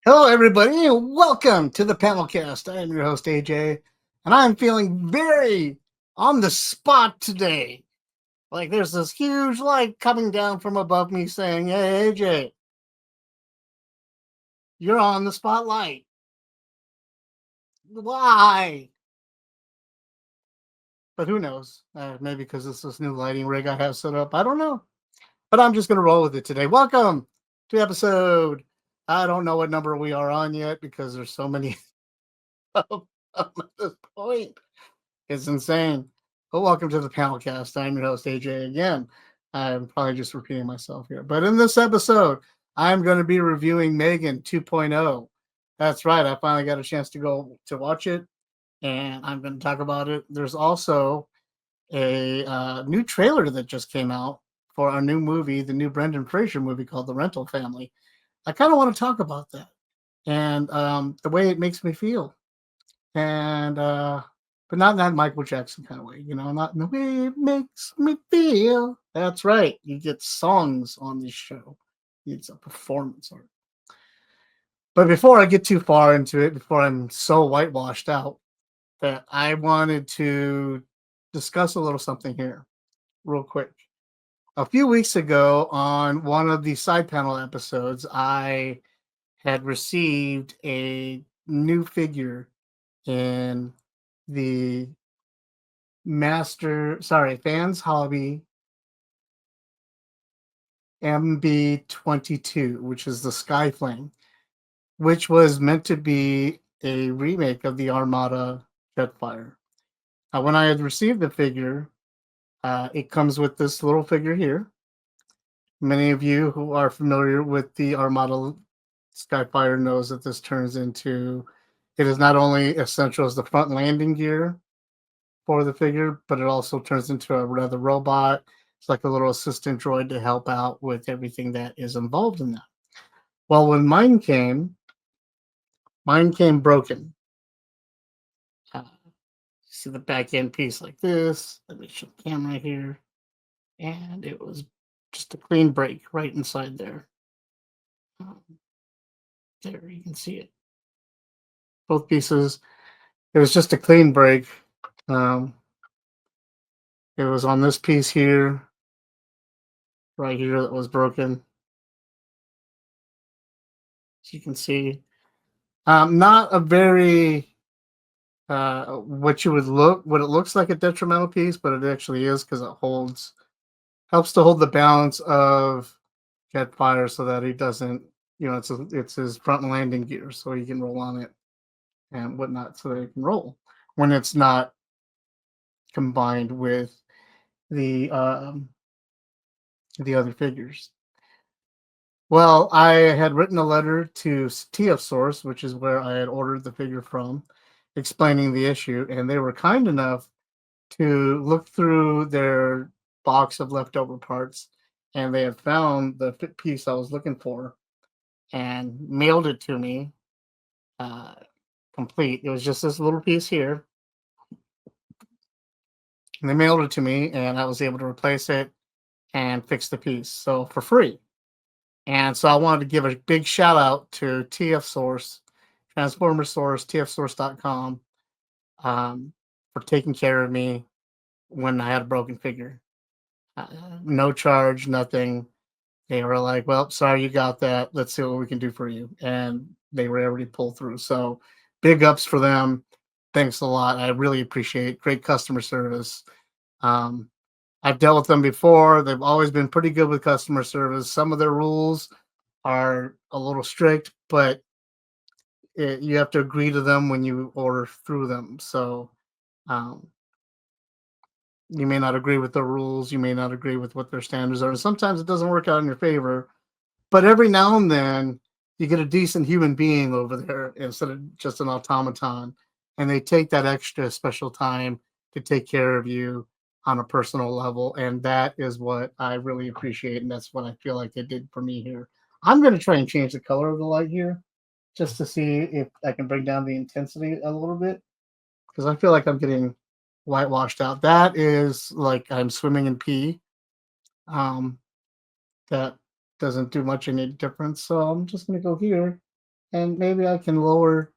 Hello, everybody, and welcome to the PanelCast. I am your host, AJ, and I'm feeling very on the spot today. Like there's this huge light coming down from above me saying, "Hey, AJ, you're on the spotlight. Why?" But who knows? Maybe because it's this new lighting rig I have set up. I don't know. But I'm just going to roll with it today. Welcome to episode. I don't know what number we are on yet because there's so many of them at this point. It's insane. But welcome to the PanelCast. I'm your host, AJ, again. I'm probably just repeating myself here. But in this episode, I'm going to be reviewing Megan 2.0. That's right. I finally got a chance to go to watch it, and I'm going to talk about it. There's also a new trailer that just came out for our new movie, the new Brendan Fraser movie called The Rental Family. I kind of want to talk about that and the way it makes me feel. And but not in that Michael Jackson kind of way, not in the way it makes me feel. That's right. You get songs on this show. It's a performance art. But before I get too far into it, before I'm so whitewashed out, that I wanted to discuss a little something here, real quick. A few weeks ago, on one of the side panel episodes, I had received a new figure in the Fans Hobby MB22, which is the Skyflame, which was meant to be a remake of the Armada Jetfire. When I had received the figure, it comes with this little figure here. Many of you who are familiar with the Armada Skyfire knows that this turns into, it is not only essential as the front landing gear for the figure, but it also turns into a rather robot. It's like a little assistant droid to help out with everything that is involved in that. Well, when mine came broken. See the back end piece like this. Let me show the camera here. And it was just a clean break right inside there. Um, there, you can see it. Both pieces. It was just a clean break. Um, it was on this piece here, right here, that was broken. As you can see, not a very what it looks like a detrimental piece, but it actually is because it helps to hold the balance of Jetfire so that he doesn't, it's his front landing gear, so he can roll on it and whatnot, so that he can roll when it's not combined with the the other figures. Well, I had written a letter to TF Source, which is where I had ordered the figure from, explaining the issue, and they were kind enough to look through their box of leftover parts, and they had found the piece I was looking for and mailed it to me uh, complete. It was just this little piece here, and they mailed it to me, and I was able to replace it and fix the piece, so for free. And so I wanted to give a big shout out to TF Source, Transformer Source, tfsource.com, for taking care of me when I had a broken figure. No charge, nothing. They were like, "Well, sorry you got that. Let's see what we can do for you." And they were able to pull through. So big ups for them. Thanks a lot. I really appreciate great customer service. Um, I've dealt with them before. They've always been pretty good with customer service. Some of their rules are a little strict, but you have to agree to them when you order through them. So um, you may not agree with the rules. You may not agree with what their standards are. And sometimes it doesn't work out in your favor. But every now and then, you get a decent human being over there instead of just an automaton, and they take that extra special time to take care of you on a personal level, and that is what I really appreciate, and that's what I feel like they did for me here. I'm going to try and change the color of the light here just to see if I can bring down the intensity a little bit because I feel like I'm getting whitewashed out. That is like I'm swimming in pee. Um, that doesn't do much any difference. So I'm just gonna go here and maybe I can lower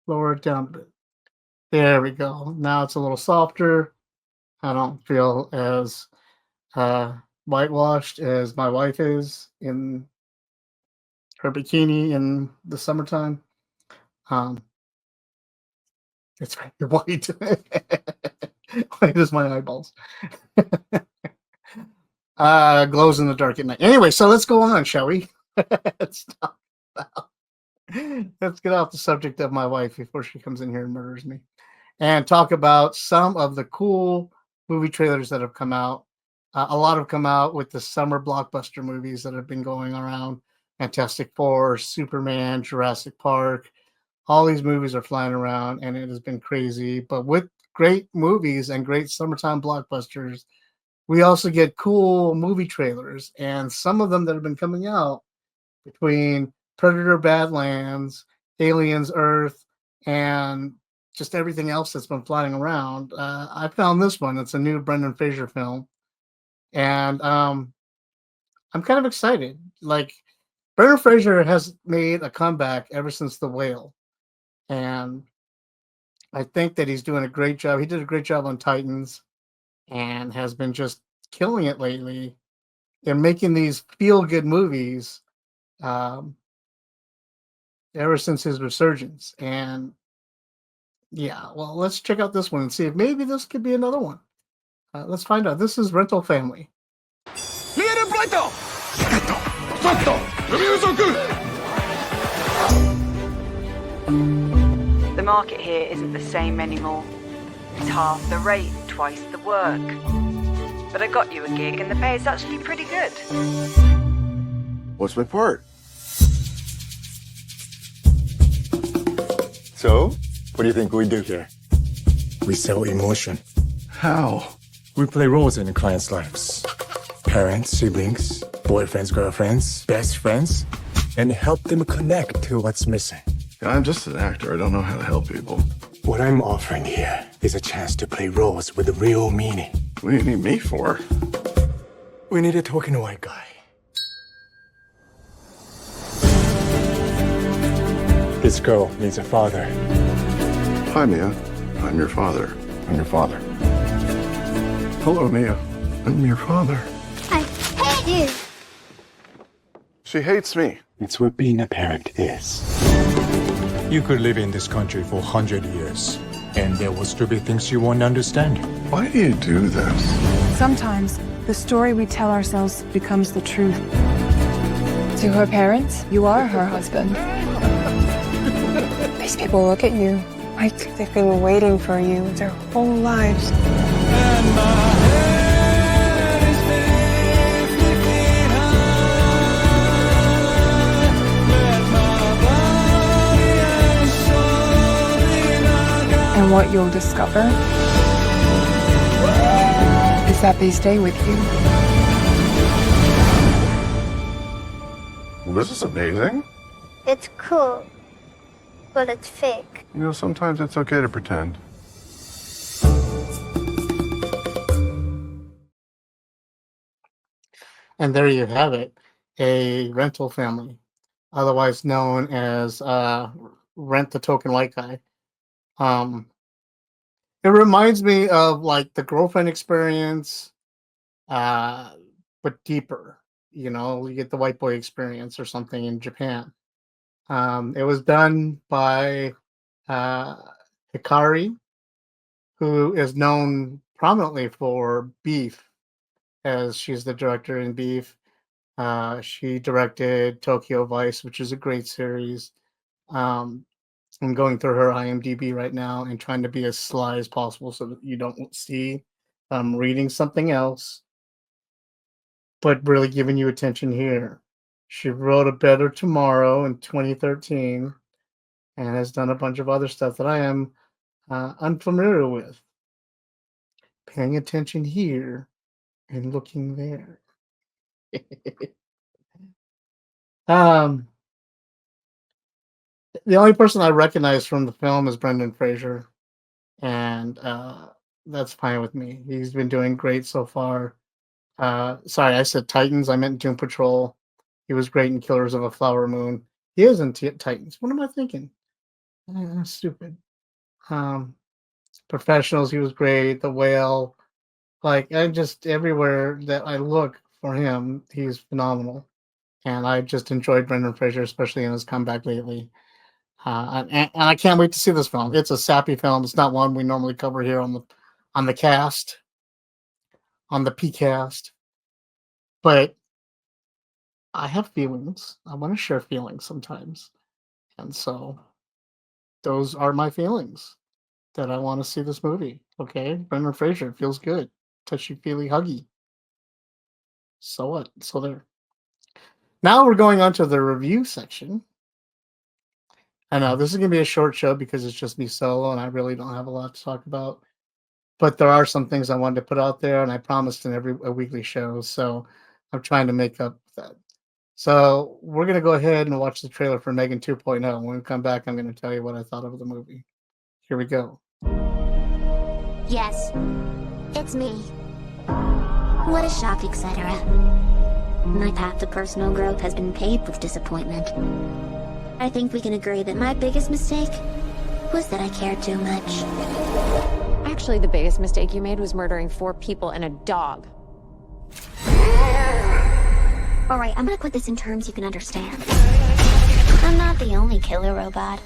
it down a bit. There we go. Now it's a little softer. I don't feel as uh, whitewashed as my wife is in her bikini in the summertime. Um, it's very white. White as my eyeballs. Glows in the dark at night. Anyway, so let's go on, shall we? let's, talk about- let's get off the subject of my wife before she comes in here and murders me, and talk about some of the cool movie trailers that have come out. A lot have come out with the summer blockbuster movies that have been going around. Fantastic Four, Superman, Jurassic Park. All these movies are flying around, and it has been crazy. But with great movies and great summertime blockbusters, we also get cool movie trailers, and some of them that have been coming out between Predator Badlands, Aliens Earth, and just everything else that's been flying around. I found this one. It's a new Brendan Fraser film, and I'm kind of excited. Like, Brendan Fraser has made a comeback ever since The Whale, and I think that he's doing a great job. He did a great job on Titans and has been just killing it lately. They're making these feel good movies um, ever since his resurgence. And yeah, well, let's check out this one and see if maybe this could be another one. Let's find out. This is Rental Family. The market here isn't the same anymore. It's half the rate, twice the work. But I got you a gig and the pay is actually pretty good. What's my part? So, what do you think we do here? We sell emotion. How? We play roles in the clients' lives. Parents, siblings, boyfriends, girlfriends, best friends, and help them connect to what's missing. I'm just an actor. I don't know how to help people. What I'm offering here is a chance to play roles with a real meaning. What do you need me for? We need a token white guy. This girl needs a father. Hi, Mia. I'm your father. I'm your father. Hello, Mia. I'm your father. I hate you. She hates me. It's what being a parent is. You could live in this country for 100 years, and there will still be things you won't understand. Why do you do this? Sometimes the story we tell ourselves becomes the truth. To her parents, you are her husband. These people look at you like they've been waiting for you their whole lives. And what you'll discover is that they stay with you. Well, this is amazing. It's cool, but it's fake. You know, sometimes it's okay to pretend. And there you have it, a rental family, otherwise known as Rent the Token White Guy. It reminds me of like the Girlfriend Experience, but deeper. You know, you get the White Boy Experience or something in Japan. It was done by Hikari, who is known prominently for Beef, as she's the director in Beef. She directed Tokyo Vice, which is a great series. I'm going through her IMDb right now and trying to be as sly as possible so that you don't see I'm reading something else, but really giving you attention here. She wrote A Better Tomorrow in 2013 and has done a bunch of other stuff that I am unfamiliar with. Paying attention here and looking there. um, the only person I recognize from the film is Brendan Fraser, and that's fine with me. He's been doing great so far. Sorry, I said Titans. I meant Doom Patrol. He was great in Killers of a Flower Moon. He is in Titans. What am I thinking? Stupid. Um, Professionals, he was great. The Whale, like I just everywhere that I look for him, he's phenomenal. And I just enjoyed Brendan Fraser, especially in his comeback lately. And I can't wait to see this film. It's a sappy film. It's not one we normally cover here on the cast, on the PCast. But I have feelings. I want to share feelings sometimes, and so those are my feelings that I want to see this movie. Okay, Brendan Fraser feels good, touchy feely huggy. So what? So there. Now we're going on to the review section. I know this is gonna be a short show because it's just me solo, and I really don't have a lot to talk about. But there are some things I wanted to put out there, and I promised in a weekly show, so I'm trying to make up that. So we're gonna go ahead and watch the trailer for Megan 2.0. When we come back, I'm gonna tell you what I thought of the movie. Here we go. Yes, it's me. What a shock, etc. My path to personal growth has been paved with disappointment. I think we can agree that my biggest mistake was that I cared too much. Actually, the biggest mistake you made was murdering 4 people and a dog. Alright, I'm gonna put this in terms you can understand. I'm not the only killer robot.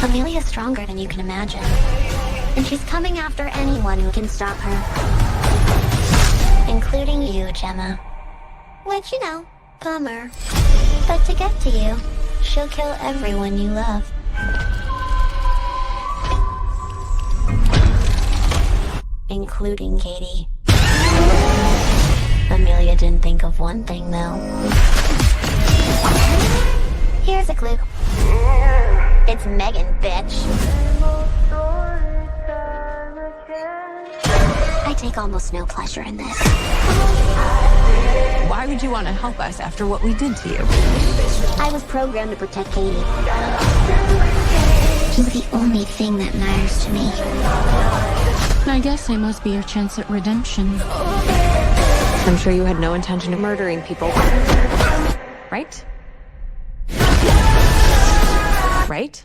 Amelia's stronger than you can imagine. And she's coming after anyone who can stop her. Including you, Gemma. Which, you know, bummer. But to get to you, she'll kill everyone you love. Including Katie. Amelia didn't think of one thing, though. Here's a clue. It's Megan, bitch. I take almost no pleasure in this. Why would you want to help us after what we did to you? I was programmed to protect Katie. She's the only thing that matters to me. I guess I must be your chance at redemption. I'm sure you had no intention of murdering people. Right? Right?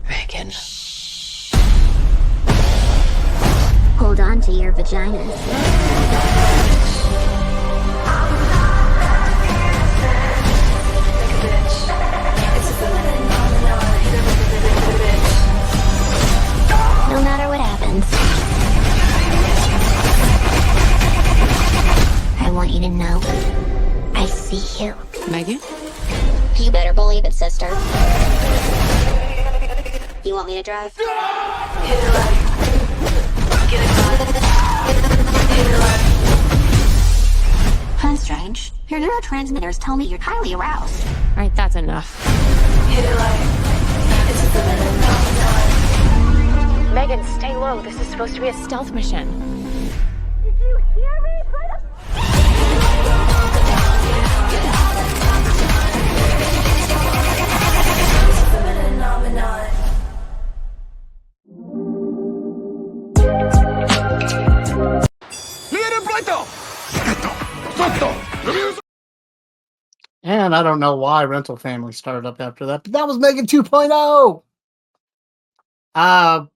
Megan. Hold on to your vaginas. No matter what happens, I want you to know I see you. Megan? You better believe it, sister. You want me to drive? Huh, strange. Your neurotransmitters tell me you're highly aroused. Alright, that's enough. Megan, stay low. This is supposed to be a stealth mission. Did you hear me? And I don't know why Rental Family started up after that, but that was Megan 2.0. I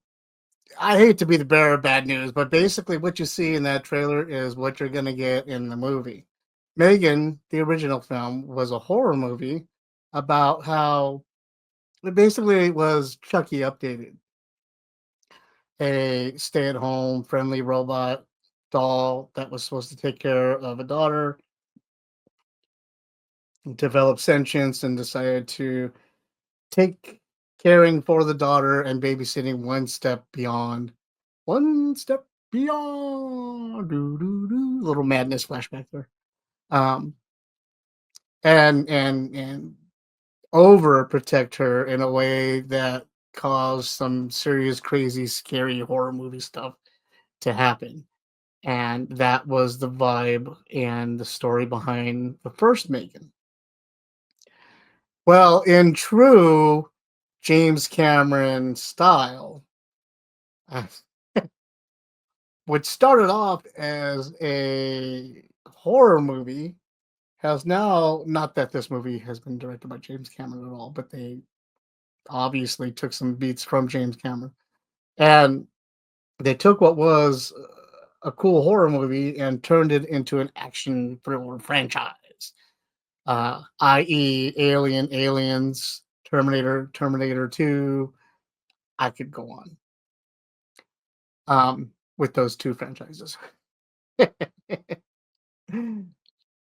hate to be the bearer of bad news, but basically what you see in that trailer is what you're going to get in the movie. Megan, the original film, was a horror movie about how it basically was Chucky updated. A stay-at-home friendly robot doll that was supposed to take care of a daughter, developed sentience, and decided to take caring for the daughter and babysitting one step beyond. Little madness flashback there. And overprotect her in a way that caused some serious, crazy, scary horror movie stuff to happen. And that was the vibe and the story behind the first Megan. Well, in true James Cameron style, what started off as a horror movie has now, not that this movie has been directed by James Cameron at all, but they obviously took some beats from James Cameron. And they took what was a cool horror movie and turned it into an action thriller franchise, i.e., Alien, Aliens, Terminator, Terminator 2. I could go on with those two franchises.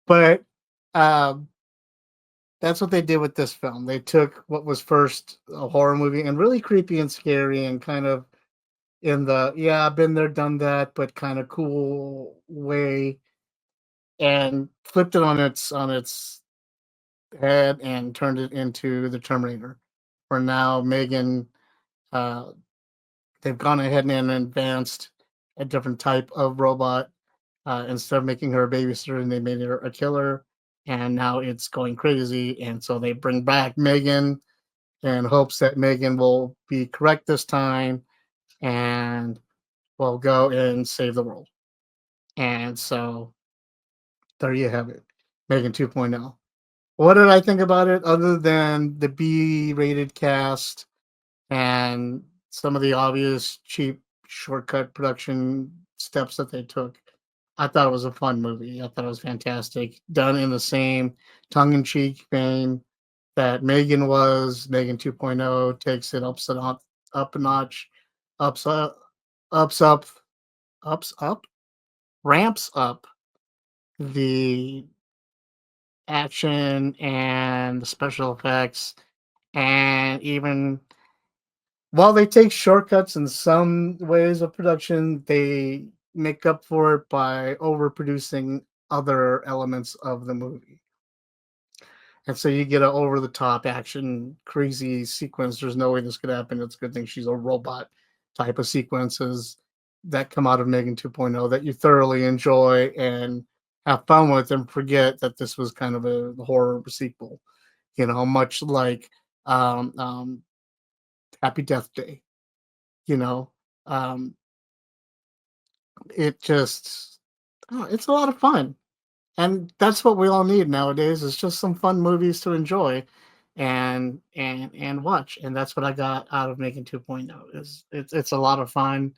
But um, that's what they did with this film. They took what was first a horror movie and really creepy and scary and kind of in the yeah, been there, done that, but kind of cool way, and flipped it on its head and turned it into the Terminator. For now, Megan, uh, they've gone ahead and advanced a different type of robot. Instead of making her a babysitter, and they made her a killer, and now it's going crazy. And so they bring back Megan in hopes that Megan will be correct this time and will go and save the world. And so there you have it, Megan 2.0. What did I think about it other than the B-rated cast and some of the obvious cheap shortcut production steps that they took? I thought it was a fun movie. I thought it was fantastic, done in the same tongue-in-cheek vein that Megan was. Megan 2.0 takes it up a notch, ups up, ups up, ups up, ramps up the action and the special effects, and even while they take shortcuts in some ways of production, they make up for it by overproducing other elements of the movie. And so you get an over the top action, crazy sequence. There's no way this could happen. It's a good thing she's a robot type of sequences that come out of Megan 2.0 that you thoroughly enjoy and have fun with and forget that this was kind of a horror sequel, much like um, um, Happy Death Day. You know, um, it just, it's a lot of fun. And that's what we all need nowadays is just some fun movies to enjoy and watch. And that's what I got out of Making 2.0 is it's a lot of fun.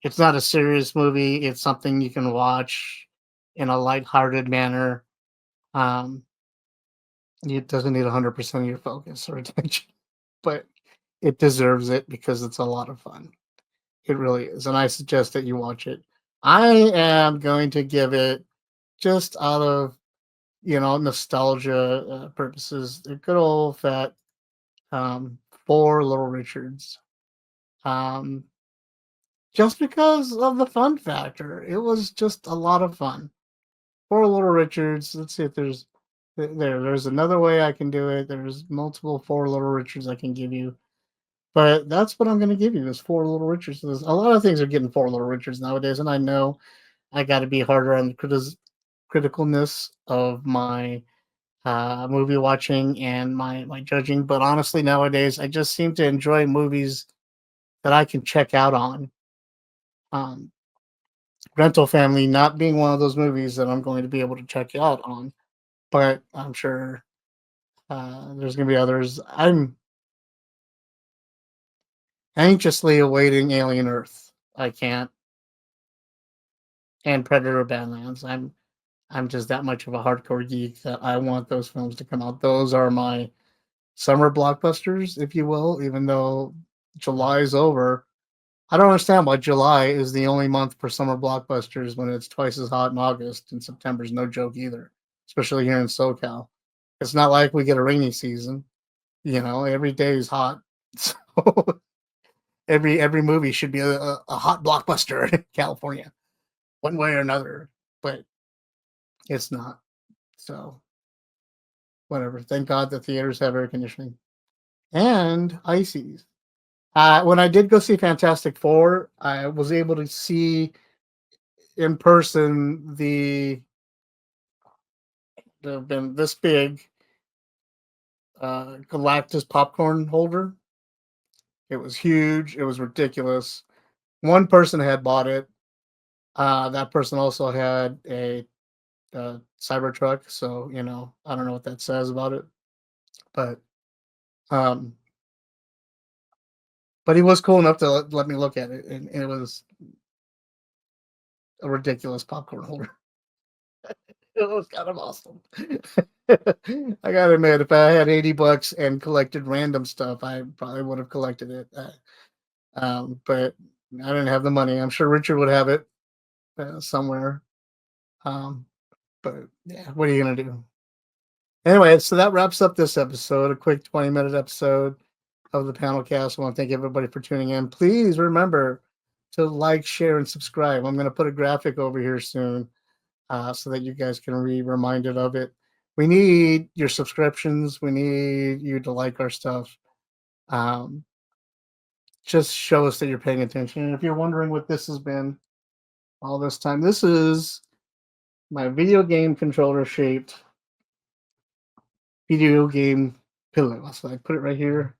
It's not a serious movie. It's something you can watch in a lighthearted manner. Um, it doesn't need 100% of your focus or attention, but it deserves it because it's a lot of fun. It really is. And I suggest that you watch it. I am going to give it, just out of nostalgia purposes, the good old fat four Little Richards. Um, just because of the fun factor, it was just a lot of fun. Four Little Richards. Let's see if there's another way I can do it. There's multiple Four Little Richards I can give you, but that's what I'm going to give you is Four Little Richards. There's a lot of things are getting Four Little Richards nowadays, and I know I got to be harder on the criticalness of my movie watching and my judging. But honestly, nowadays, I just seem to enjoy movies that I can check out on. Um, Rental Family not being one of those movies that I'm going to be able to check out on, but I'm sure there's going to be others. I'm anxiously awaiting Alien Earth. I can't, and Predator Badlands. I'm just that much of a hardcore geek that I want those films to come out. Those are my summer blockbusters, if you will, even though July is over. I don't understand why July is the only month for summer blockbusters when it's twice as hot in August, and September's no joke either, especially here in SoCal. It's not like we get a rainy season. Every day is hot. So every movie should be a hot blockbuster in California, one way or another. But it's not. So whatever. Thank God the theaters have air conditioning and ices. When I did go see Fantastic Four, I was able to see in person been this big Galactus popcorn holder. It was huge. It was ridiculous. One person had bought it. That person also had a Cybertruck. So I don't know what that says about it, but um, he was cool enough to let me look at it, and it was a ridiculous popcorn holder. It was kind of awesome. I gotta admit, if I had $80 and collected random stuff, I probably would have collected it. But I didn't have the money. I'm sure Richard would have it somewhere. Um, but yeah, what are you gonna do? Anyway, so that wraps up this episode. A quick 20-minute episode of the PanelCast. I want to thank everybody for tuning in. Please remember to like, share, and subscribe. I'm going to put a graphic over here soon so that you guys can be reminded of it. We need your subscriptions. We need you to like our stuff. Just show us that you're paying attention. And if you're wondering what this has been all this time, this is my video game controller shaped video game pillow. So I put it right here.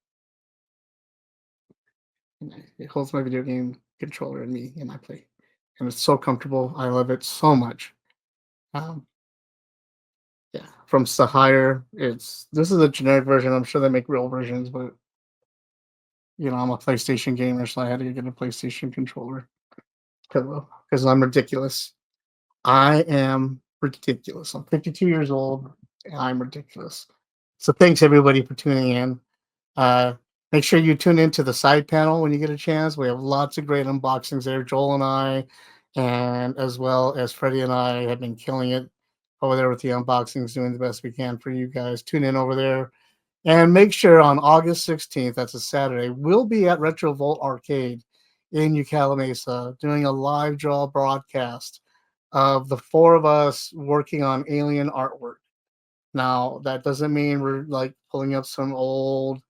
And it holds my video game controller and me and I play. And it's so comfortable. I love it so much. Yeah, from Sahire. This is a generic version. I'm sure they make real versions, but I'm a PlayStation gamer, so I had to get a PlayStation controller pillow because I'm ridiculous. I am ridiculous. I'm 52 years old and I'm ridiculous. So thanks everybody for tuning in. Make sure you tune into the side panel when you get a chance. We have lots of great unboxings there. Joel and I, and as well as Freddie and I, have been killing it over there with the unboxings, doing the best we can for you guys. Tune in over there. And make sure on August 16th, that's a Saturday, we'll be at Retro Volt Arcade in Ucala Mesa doing a live draw broadcast of the four of us working on alien artwork. Now, that doesn't mean we're like pulling up some old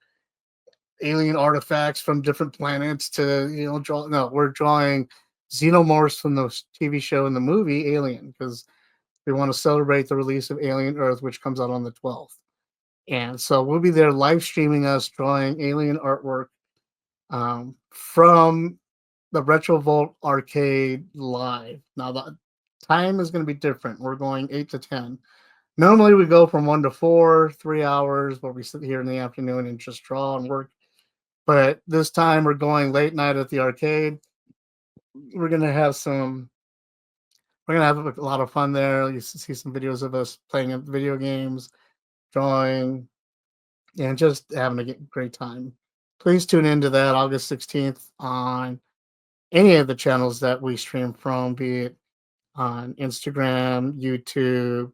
alien artifacts from different planets to draw. No, we're drawing xenomorphs from the TV show and the movie Alien because we want to celebrate the release of Alien Earth, which comes out on the 12th. And so we'll be there live streaming us drawing alien artwork from the Retro Volt Arcade live. Now the time is going to be different. We're going 8 to 10. Normally we go from 1 to 4, 3 hours, where we sit here in the afternoon and just draw and work. But this time we're going late night at the arcade. We're gonna have a lot of fun there. You see some videos of us playing video games, drawing, and just having a great time. Please tune into that August 16th on any of the channels that we stream from, be it on Instagram, YouTube,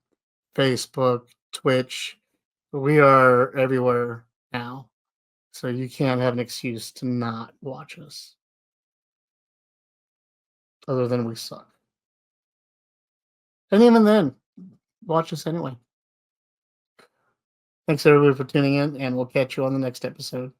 Facebook, Twitch. We are everywhere now. So you can't have an excuse to not watch us. Other than we suck. And even then, watch us anyway. Thanks everybody for tuning in, and we'll catch you on the next episode.